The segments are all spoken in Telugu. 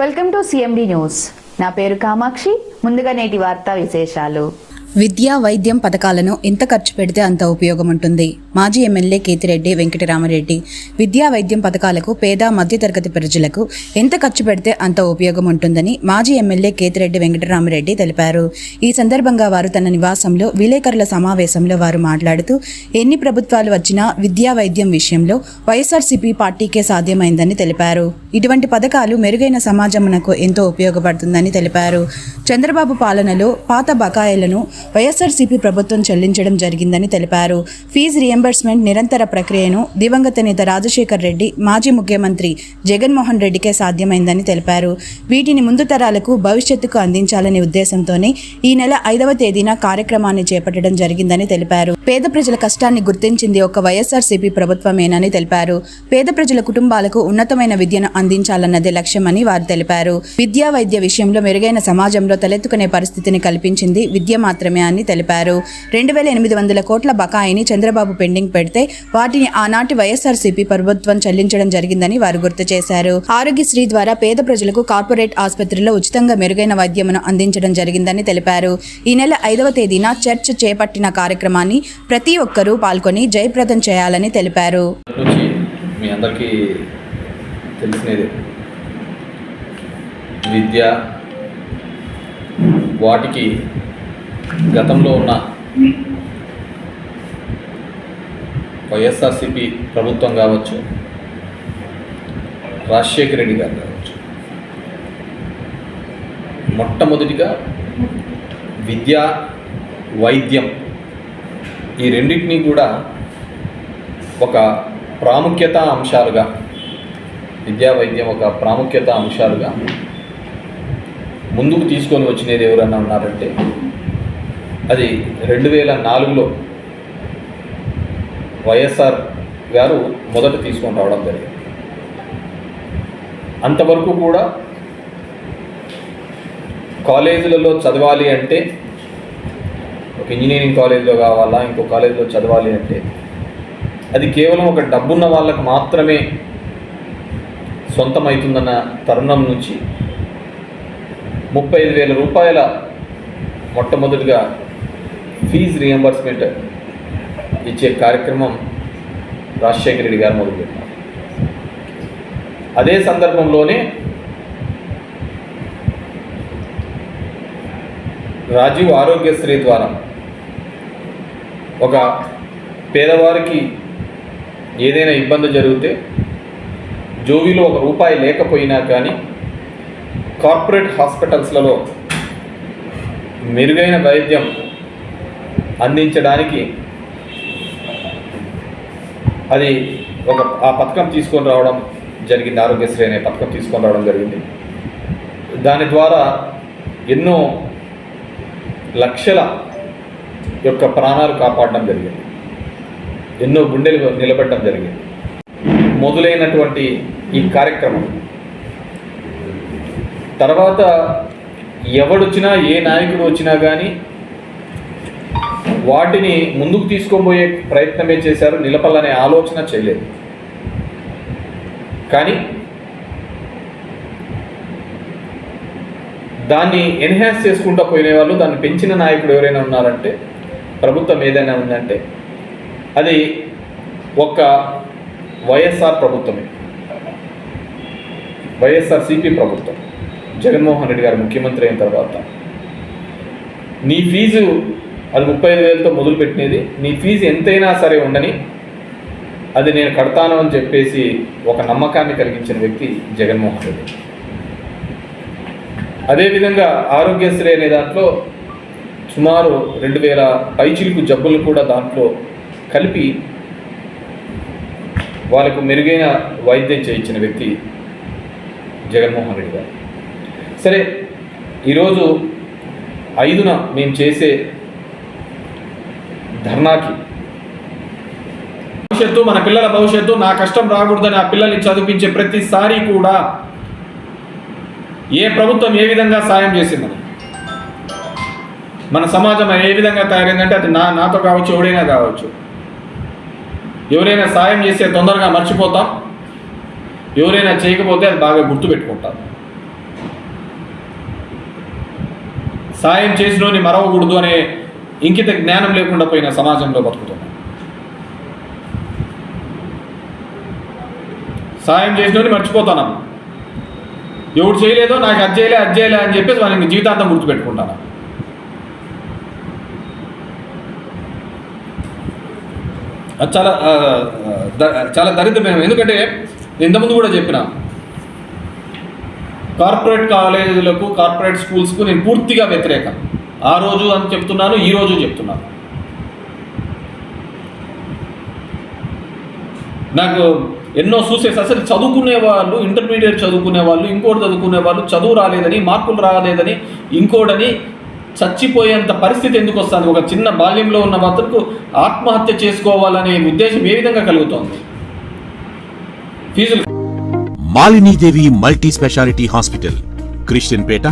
Welcome to CMD news. నా పేరు కామాక్షి. ముందుగా నేటి వార్తా విశేషాలు. విద్యా వైద్యం పథకాలను ఎంత ఖర్చు పెడితే అంత ఉపయోగం ఉంటుంది. మాజీ ఎమ్మెల్యే కేతిరెడ్డి వెంకటరామరెడ్డి విద్యా వైద్యం పథకాలకు పేద మధ్యతరగతి ప్రజలకు ఎంత ఖర్చు పెడితే అంత ఉపయోగం ఉంటుందని మాజీ ఎమ్మెల్యే కేతిరెడ్డి వెంకటరామరెడ్డి తెలిపారు. ఈ సందర్భంగా వారు తన నివాసంలో విలేకరుల సమావేశంలో వారు మాట్లాడుతూ ఎన్ని ప్రభుత్వాలు వచ్చినా విద్యా వైద్యం విషయంలో వైఎస్ఆర్సీపీ పార్టీకే సాధ్యమైందని తెలిపారు. ఇటువంటి పథకాలు మెరుగైన సమాజమునకు ఎంతో ఉపయోగపడుతుందని తెలిపారు. చంద్రబాబు పాలనలో పాత బకాయిలను వైఎస్ఆర్సీపీ ప్రభుత్వం చెల్లించడం జరిగిందని తెలిపారు. ఫీజు రియంబర్స్మెంట్ నిరంతర ప్రక్రియను దివంగత నేత రాజశేఖర్ రెడ్డి, మాజీ ముఖ్యమంత్రి జగన్మోహన్ రెడ్డికే సాధ్యమైందని తెలిపారు. వీటిని ముందు తరాలకు భవిష్యత్తుకు అందించాలనే ఉద్దేశంతోనే ఈ నెల 5వ తేదీన కార్యక్రమాన్ని చేపట్టడం జరిగిందని తెలిపారు. పేద ప్రజల కష్టాన్ని గుర్తించింది ఒక వైఎస్ఆర్సీపీ ప్రభుత్వమేనని తెలిపారు. పేద ప్రజల కుటుంబాలకు ఉన్నతమైన విద్యను అందించాలన్నదే లక్ష్యమని వారు తెలిపారు. విద్యా వైద్య విషయంలో మెరుగైన సమాజంలో తలెత్తుకునే పరిస్థితిని కల్పించింది విద్య మాత్రమే అని తెలిపారు. 2800 కోట్ల బకాయిని చంద్రబాబు పెండింగ్ పెడితే వాటిని ఆనాటి వైఎస్ఆర్సీపీ ప్రభుత్వం చెల్లించడం జరిగిందని వారు గుర్తు చేశారు. ఆరోగ్యశ్రీ ద్వారా పేద ప్రజలకు కార్పొరేట్ ఆసుపత్రుల్లో ఉచితంగా మెరుగైన వైద్యమును అందించడం జరిగిందని తెలిపారు. ఈ నెల 5వ తేదీన చర్చ్ చేపట్టిన కార్యక్రమాన్ని ప్రతి ఒక్కరూ పాల్గొని జయప్రదం చేయాలని తెలిపారు. మీ అందరికీ తెలిసినది విద్య, వాటికి గతంలో ఉన్న వైఎస్ఆర్సీపీ ప్రభుత్వం కావచ్చు, రాజశేఖర రెడ్డి గారు కావచ్చు, మొట్టమొదటిగా విద్య, వైద్యం ఈ రెండింటినీ కూడా ఒక ప్రాముఖ్యత అంశాలుగా, విద్యా వైద్యం ఒక ప్రాముఖ్యత అంశాలుగా ముందుకు తీసుకొని వచ్చినది ఎవరన్నా ఉన్నారంటే అది 2004లో వైఎస్ఆర్ గారు మొదట తీసుకొని రావడం జరిగింది. అంతవరకు కూడా కాలేజీలలో చదవాలి అంటే ఒక ఇంజనీరింగ్ కాలేజీలో కావాలా, ఇంకో కాలేజీలో చదవాలి అంటే అది కేవలం ఒక డబ్బున్న వాళ్ళకు మాత్రమే సొంతమవుతుందన్న తరుణం నుంచి 35,000 రూపాయల మొట్టమొదటిగా ఫీజు రియంబర్స్మెంట్ ఇచ్చే కార్యక్రమం రాజశేఖర రెడ్డి గారు మొదలుపెట్టారు. అదే సందర్భంలోనే రాజీవ్ ఆరోగ్యశ్రీ ద్వారా ఒక పేదవారికి ఏదైనా ఇబ్బంది జరిగితే జోబీలో ₹1 లేకపోయినా కానీ కార్పొరేట్ హాస్పిటల్స్లలో మెరుగైన వైద్యం అందించడానికి అది ఆ పథకం తీసుకొని రావడం జరిగింది. ఆరోగ్యశ్రీ అనే పథకం తీసుకొని రావడం జరిగింది. దాని ద్వారా ఎన్నో లక్షల యొక్క ప్రాణాలు కాపాడడం జరిగింది, ఎన్నో గుండెలు నిలబెట్టడం జరిగింది. మొదలైనటువంటి ఈ కార్యక్రమం తర్వాత ఎవడొచ్చినా, ఏ నాయకుడు వచ్చినా కానీ వాటిని ముందుకు తీసుకోబోయే ప్రయత్నమే చేశారు, నిలపాలనే ఆలోచన చేయలేదు. కానీ దాన్ని ఎన్హాన్స్ చేసుకుంటూ పోయిన వాళ్ళు, దాన్ని పెంచిన నాయకుడు ఎవరైనా ఉన్నారంటే, ప్రభుత్వం ఏదైనా ఉందంటే అది ఒక వైఎస్ఆర్ ప్రభుత్వమే, వైఎస్ఆర్సీపీ ప్రభుత్వం. జగన్మోహన్ రెడ్డి గారు ముఖ్యమంత్రి అయిన తర్వాత నీ ఫీజు అది 35,000తో మొదలుపెట్టినది, నీ ఫీజు ఎంతైనా సరే ఉండని అది నేను కడతాను అని చెప్పేసి ఒక నమ్మకాన్ని కలిగించిన వ్యక్తి జగన్మోహన్ రెడ్డి. అదేవిధంగా ఆరోగ్యశ్రీ అనే దాంట్లో సుమారు 2,000 పైచిలుకు జబ్బులు కూడా దాంట్లో కలిపి వాళ్ళకు మెరుగైన వైద్యం చేయించిన వ్యక్తి జగన్మోహన్ రెడ్డి గారు. సరే, ఈరోజు 5న మేము చేసే ధర్నాకి భవిష్యత్తు, మన పిల్లల భవిష్యత్తు, నా కష్టం రాకూడదని ఆ పిల్లల్ని చదివించే ప్రతిసారి కూడా ఏ ప్రభుత్వం ఏ విధంగా సాయం చేసిందని, మన సమాజం ఏ విధంగా తయారైందంటే అది నాతో కావచ్చు, ఎవడైనా కావచ్చు, ఎవరైనా సాయం చేస్తే తొందరగా మర్చిపోతాం, ఎవరైనా చేయకపోతే అది బాగా గుర్తుపెట్టుకుంటారు. సాయం చేసినోని మరవకూడదు అనే ఇంకిత జ్ఞానం లేకుండా పోయిన సమాజంలో బతుకుతున్నాం. సాయం చేసినోని మర్చిపోతాను. ఎవడు చేయలేదో నాకు అది చేయలే అని చెప్పేసి వాళ్ళని జీవితాంతం గుర్తుపెట్టుకుంటాను. అది చాలా దరిద్రమైన. ఎందుకంటే ఇంతకుముందు కూడా చెప్పిన కార్పొరేట్ కాలేజీలకు, కార్పొరేట్ స్కూల్స్కు నేను పూర్తిగా వ్యతిరేకం. ఆ రోజు అని చెప్తున్నాను, ఈ రోజు చెప్తున్నాను. నాకు ఎన్నో చూసేసి అసలు చదువుకునే వాళ్ళు, ఇంటర్మీడియట్ చదువుకునే వాళ్ళు, ఇంకోటి చదువుకునే వాళ్ళు, చదువు రాలేదని, మార్కులు రాలేదని, ఇంకోటని చచ్చిపోయేంత పరిస్థితి ఎందుకు వస్తుంది? ఒక చిన్న బాల్యంలో ఉన్న భర్తకు ఆత్మహత్య చేసుకోవాలనే ఉద్దేశం ఏ విధంగా కలుగుతోంది? ఫీజులు. Malinidevi multi speciality hospital, Christian Peta,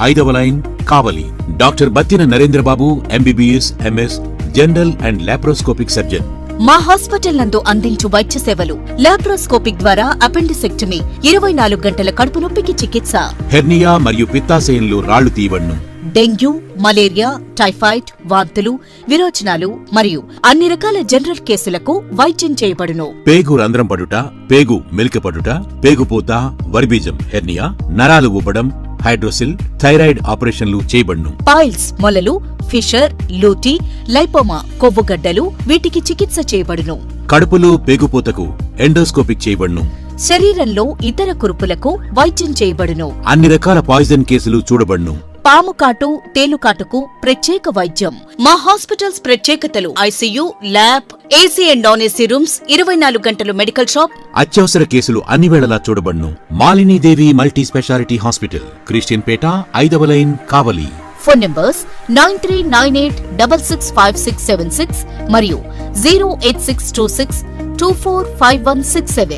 5వ line, Kavali. Doctor Battina Narendrababu, MBBS, MS, general and laparoscopic surgeon. మా హాస్పిటల్ నందు అందించు వైద్య సేవలు: లాప్రోస్కోపిక్ ద్వారా అపెండిసెక్టమీ, 24 గంటల కడుపు నొప్పికి చికిత్స, హెర్నియా మరియు పిత్తాశయంలో రాళ్లు తీయబడును, డెంగ్యూ, మలేరియా, టైఫాయిడ్, వాంతులు, విరోచనాలు మరియు అన్ని రకాల జనరల్ కేసులకు వైద్యం చేయబడును. పేగు రంధ్రం పడుట, పేగు మెలికపడుట, పేగుపూత, వర్బీజం, హెర్నియా, నరాలు ఉబ్బడం, హైడ్రోసిల్, థైరాయిడ్ ఆపరేషన్లు చేయబడును. పైల్స్, మొలలు, ఫిషర్, లూటీ, లైపోమా, కొవ్వుగడ్డలు, వీటికి చికిత్స చేయబడును. కడుపులో పేగుపూతకు ఎండోస్కోపిక్ చేయబడును. శరీరంలో ఇతర కురుపులకు వైద్యం చేయబడును. అన్ని రకాల పాయిజన్ కేసులు చూడబడును. పాము కాటు, తేలుకాటుకు ప్రత్యేక వైద్యం. మా హాస్పిటల్స్ ప్రత్యేకతలు: ICU, lab, AC and non AC rooms, 24 గంటలు మెడికల్ షాప్. అత్యవసర కేసులు అన్ని వేళలా చూడబడును. Malinidevi multi speciality hospital, Christian Peta, 5వ లైన్, కావలి. ఫోన్ నంబర్స్ 9398665676 మరియు 08626245167.